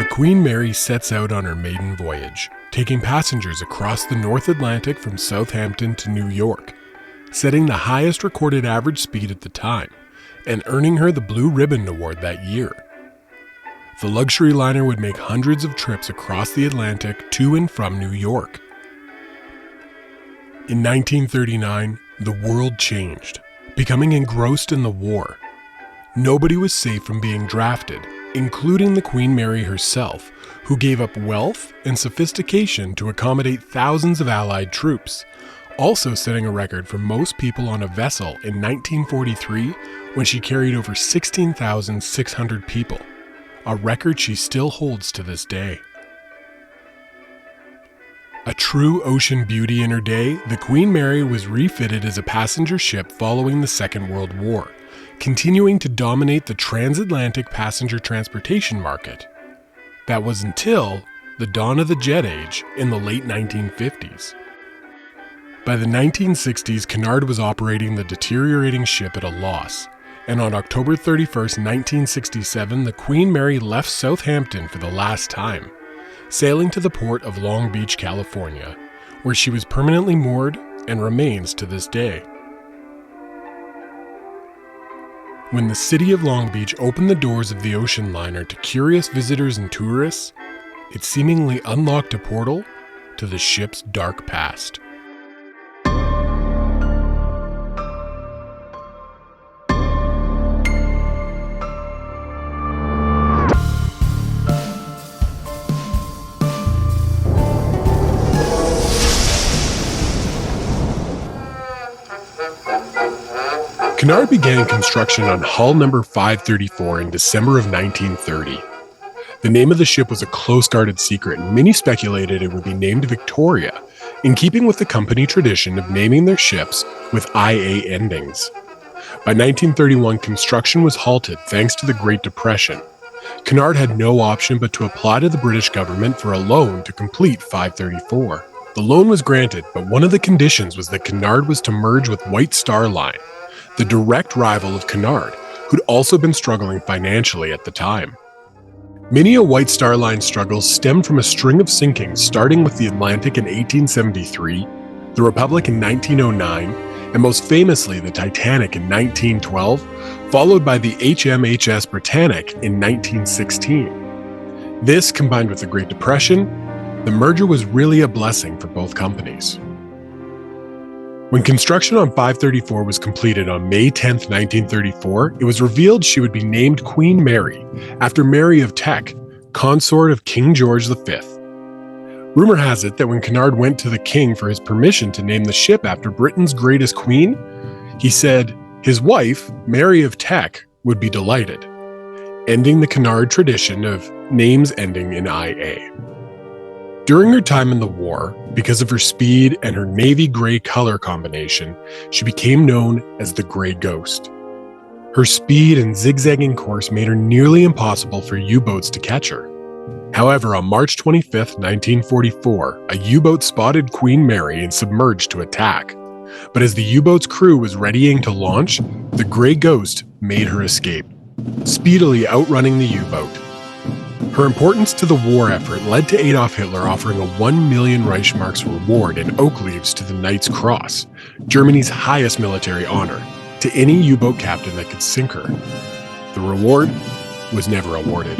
The Queen Mary sets out on her maiden voyage, taking passengers across the North Atlantic from Southampton to New York, setting the highest recorded average speed at the time, and earning her the Blue Ribbon Award that year. The luxury liner would make hundreds of trips across the Atlantic to and from New York. In 1939, the world changed, becoming engrossed in the war. Nobody was safe from being drafted, including the Queen Mary herself, who gave up wealth and sophistication to accommodate thousands of Allied troops, also setting a record for most people on a vessel in 1943 when she carried over 16,600 people, a record she still holds to this day. A true ocean beauty in her day, the Queen Mary was refitted as a passenger ship following the Second World War, continuing to dominate the transatlantic passenger transportation market. That was until the dawn of the jet age in the late 1950s. By the 1960s, Cunard was operating the deteriorating ship at a loss, and on October 31st, 1967, the Queen Mary left Southampton for the last time, sailing to the port of Long Beach, California, where she was permanently moored and remains to this day. When the city of Long Beach opened the doors of the ocean liner to curious visitors and tourists, it seemingly unlocked a portal to the ship's dark past. Cunard began construction on hull number 534 in December of 1930. The name of the ship was a close-guarded secret, and many speculated it would be named Victoria, in keeping with the company tradition of naming their ships with IA endings. By 1931, construction was halted thanks to the Great Depression. Cunard had no option but to apply to the British government for a loan to complete 534. The loan was granted, but one of the conditions was that Cunard was to merge with White Star Line, the direct rival of Cunard, who'd also been struggling financially at the time. Many a White Star Line struggles stemmed from a string of sinkings starting with the Atlantic in 1873, the Republic in 1909, and most famously the Titanic in 1912, followed by the HMHS Britannic in 1916. This, combined with the Great Depression, the merger was really a blessing for both companies. When construction on 534 was completed on May 10, 1934, it was revealed she would be named Queen Mary, after Mary of Teck, consort of King George V. Rumor has it that when Cunard went to the king for his permission to name the ship after Britain's greatest queen, he said his wife, Mary of Teck, would be delighted, ending the Cunard tradition of names ending in IA. During her time in the war, because of her speed and her navy gray color combination, she became known as the Gray Ghost. Her speed and zigzagging course made her nearly impossible for U-boats to catch her. However, on March 25, 1944, a U-boat spotted Queen Mary and submerged to attack. But as the U-boat's crew was readying to launch, the Gray Ghost made her escape, speedily outrunning the U-boat. Her importance to the war effort led to Adolf Hitler offering a 1 million Reichsmarks reward in oak leaves to the Knight's Cross, Germany's highest military honor, to any U-boat captain that could sink her. The reward was never awarded.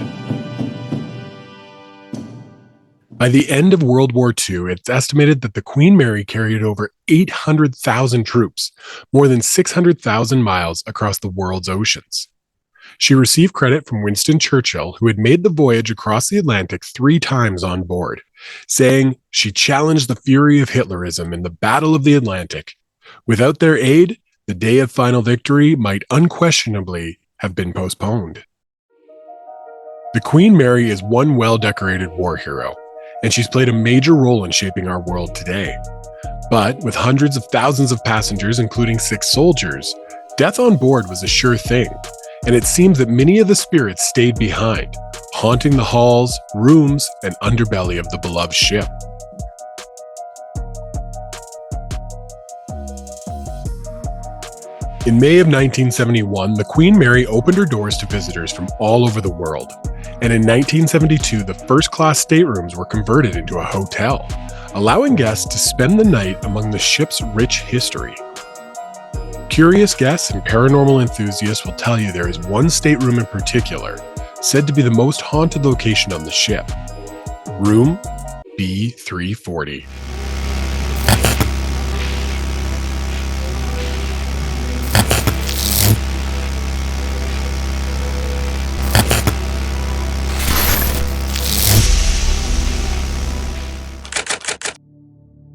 By the end of World War II, it's estimated that the Queen Mary carried over 800,000 troops, more than 600,000 miles across the world's oceans. She received credit from Winston Churchill, who had made the voyage across the Atlantic 3 times on board, saying she challenged the fury of Hitlerism in the Battle of the Atlantic. Without their aid, the day of final victory might unquestionably have been postponed. The Queen Mary is one well-decorated war hero, and she's played a major role in shaping our world today. But with hundreds of thousands of passengers, including 6 soldiers, death on board was a sure thing. And it seems that many of the spirits stayed behind, haunting the halls, rooms, and underbelly of the beloved ship. In May of 1971, the Queen Mary opened her doors to visitors from all over the world, and in 1972 the first-class staterooms were converted into a hotel, allowing guests to spend the night among the ship's rich history. Curious guests and paranormal enthusiasts will tell you there is one stateroom in particular said to be the most haunted location on the ship: Room B340.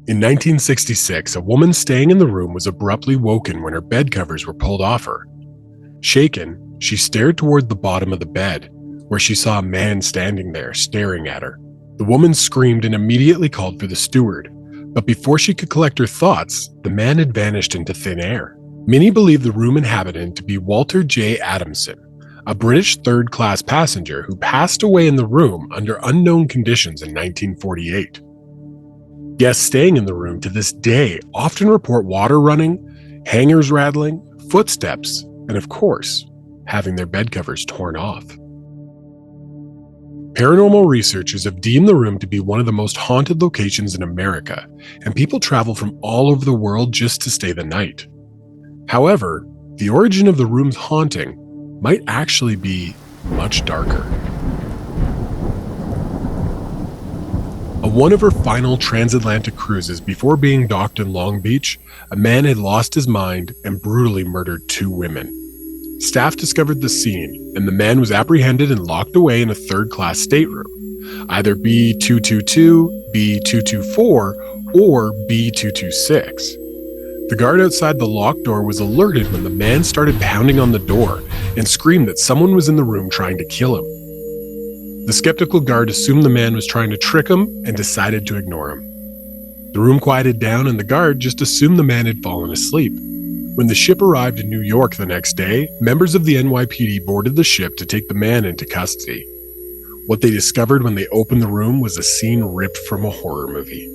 In 1966, a woman staying in the room was abruptly woken when her bed covers were pulled off her. Shaken, she stared toward the bottom of the bed, where she saw a man standing there staring at her. The woman screamed and immediately called for the steward, but before she could collect her thoughts, the man had vanished into thin air. Many believe the room inhabitant to be Walter J. Adamson, a British third-class passenger who passed away in the room under unknown conditions in 1948. Guests staying in the room to this day often report water running, hangers rattling, footsteps, and of course, having their bed covers torn off. Paranormal researchers have deemed the room to be one of the most haunted locations in America, and people travel from all over the world just to stay the night. However, the origin of the room's haunting might actually be much darker. On one of her final transatlantic cruises before being docked in Long Beach, a man had lost his mind and brutally murdered 2 women. Staff discovered the scene, and the man was apprehended and locked away in a third-class stateroom, either B222, B224, or B226. The guard outside the locked door was alerted when the man started pounding on the door and screamed that someone was in the room trying to kill him. The skeptical guard assumed the man was trying to trick him and decided to ignore him. The room quieted down and the guard just assumed the man had fallen asleep. When the ship arrived in New York the next day, members of the NYPD boarded the ship to take the man into custody. What they discovered when they opened the room was a scene ripped from a horror movie,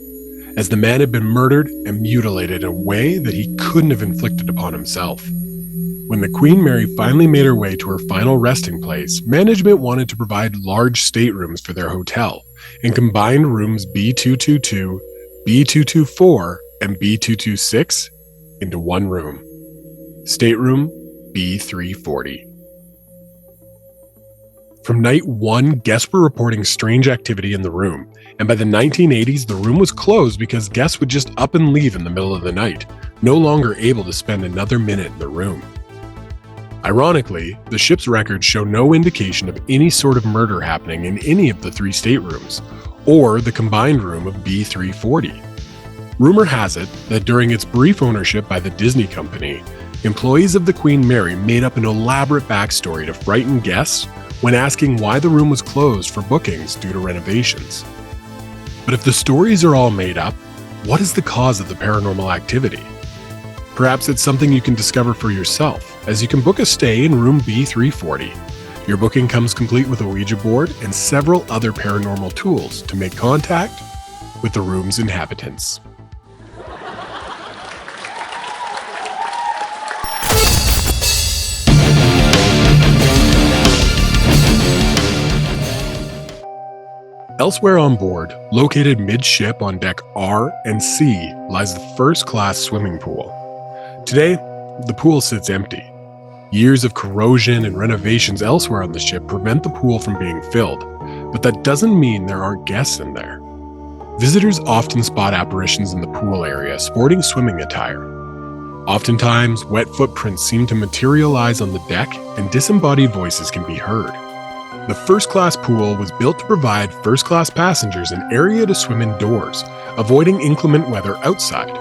as the man had been murdered and mutilated in a way that he couldn't have inflicted upon himself. When the Queen Mary finally made her way to her final resting place, management wanted to provide large staterooms for their hotel and combined rooms B222, B224, and B226 into one room. Stateroom B340. From night 1, guests were reporting strange activity in the room, and by the 1980s, the room was closed because guests would just up and leave in the middle of the night, no longer able to spend another minute in the room. Ironically, the ship's records show no indication of any sort of murder happening in any of the 3 staterooms, or the combined room of B340. Rumor has it that during its brief ownership by the Disney Company, employees of the Queen Mary made up an elaborate backstory to frighten guests when asking why the room was closed for bookings due to renovations. But if the stories are all made up, what is the cause of the paranormal activity? Perhaps it's something you can discover for yourself, as you can book a stay in room B340. Your booking comes complete with a Ouija board and several other paranormal tools to make contact with the room's inhabitants. Elsewhere on board, located midship on deck R and C, lies the first-class swimming pool. Today, the pool sits empty. Years of corrosion and renovations elsewhere on the ship prevent the pool from being filled, but that doesn't mean there aren't guests in there. Visitors often spot apparitions in the pool area sporting swimming attire. Oftentimes, wet footprints seem to materialize on the deck and disembodied voices can be heard. The first-class pool was built to provide first-class passengers an area to swim indoors, avoiding inclement weather outside.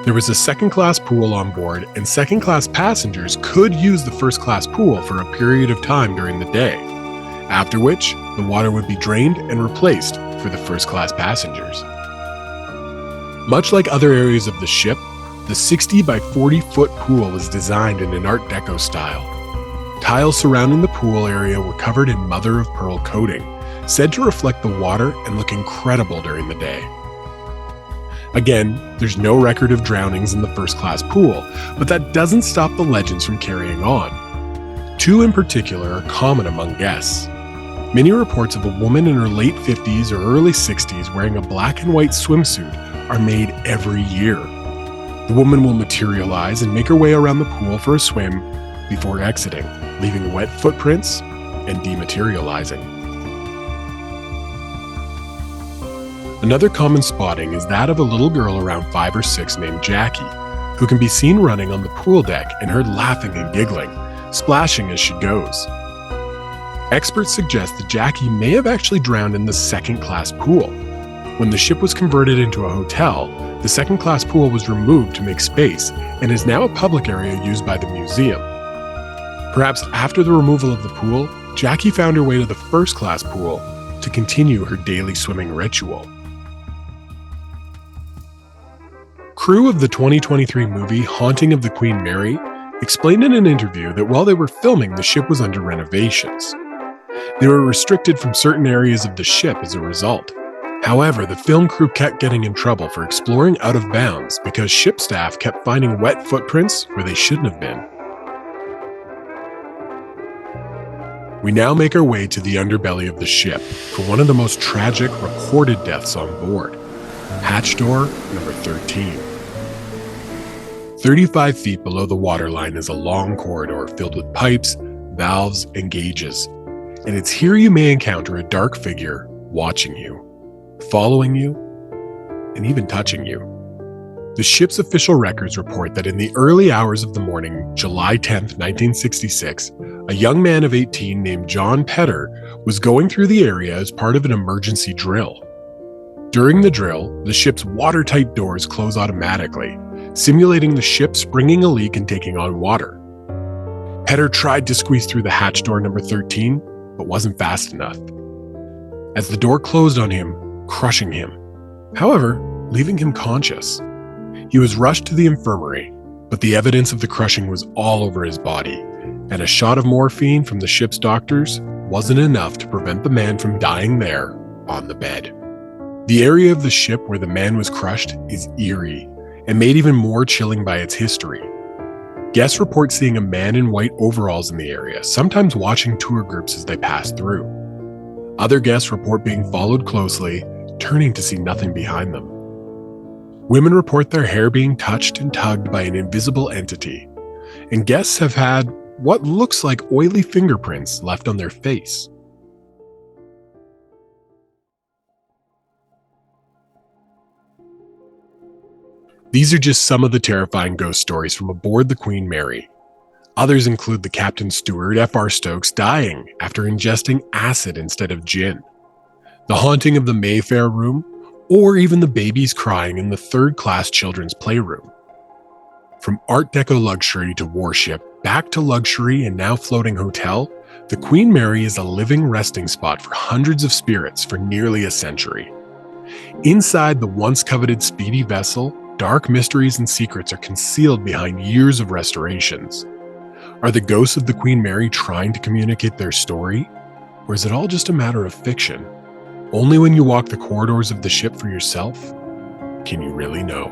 There was a second-class pool on board, and second-class passengers could use the first-class pool for a period of time during the day, after which the water would be drained and replaced for the first-class passengers. Much like other areas of the ship, the 60 by 40 foot pool was designed in an Art Deco style. Tiles surrounding the pool area were covered in mother-of-pearl coating, said to reflect the water and look incredible during the day. Again, there's no record of drownings in the first-class pool, but that doesn't stop the legends from carrying on. 2 in particular are common among guests. Many reports of a woman in her late 50s or early 60s wearing a black and white swimsuit are made every year. The woman will materialize and make her way around the pool for a swim before exiting, leaving wet footprints and dematerializing. Another common spotting is that of a little girl around 5 or 6 named Jackie, who can be seen running on the pool deck and heard laughing and giggling, splashing as she goes. Experts suggest that Jackie may have actually drowned in the second-class pool. When the ship was converted into a hotel, the second-class pool was removed to make space and is now a public area used by the museum. Perhaps after the removal of the pool, Jackie found her way to the first-class pool to continue her daily swimming ritual. Crew of the 2023 movie Haunting of the Queen Mary explained in an interview that while they were filming, the ship was under renovations. They were restricted from certain areas of the ship as a result. However, the film crew kept getting in trouble for exploring out of bounds because ship staff kept finding wet footprints where they shouldn't have been. We now make our way to the underbelly of the ship for one of the most tragic recorded deaths on board. Hatch door number 13. 35 feet below the waterline is a long corridor filled with pipes, valves, and gauges. And it's here you may encounter a dark figure watching you, following you, and even touching you. The ship's official records report that in the early hours of the morning, July 10, 1966, a young man of 18 named John Petter was going through the area as part of an emergency drill. During the drill, the ship's watertight doors close automatically, simulating the ship springing a leak and taking on water. Petter tried to squeeze through the hatch door number 13, but wasn't fast enough, as the door closed on him, crushing him. However, leaving him conscious. He was rushed to the infirmary, but the evidence of the crushing was all over his body, and a shot of morphine from the ship's doctors wasn't enough to prevent the man from dying there on the bed. The area of the ship where the man was crushed is eerie and made even more chilling by its history. Guests report seeing a man in white overalls in the area, sometimes watching tour groups as they pass through. Other guests report being followed closely, turning to see nothing behind them. Women report their hair being touched and tugged by an invisible entity, and guests have had what looks like oily fingerprints left on their face. These are just some of the terrifying ghost stories from aboard the Queen Mary. Others include the captain's steward, F.R. Stokes, dying after ingesting acid instead of gin, the haunting of the Mayfair room, or even the babies crying in the third-class children's playroom. From Art Deco luxury to warship, back to luxury and now floating hotel, the Queen Mary is a living resting spot for hundreds of spirits for nearly a century. Inside the once-coveted speedy vessel, dark mysteries and secrets are concealed behind years of restorations. Are the ghosts of the Queen Mary trying to communicate their story? Or is it all just a matter of fiction? Only when you walk the corridors of the ship for yourself can you really know.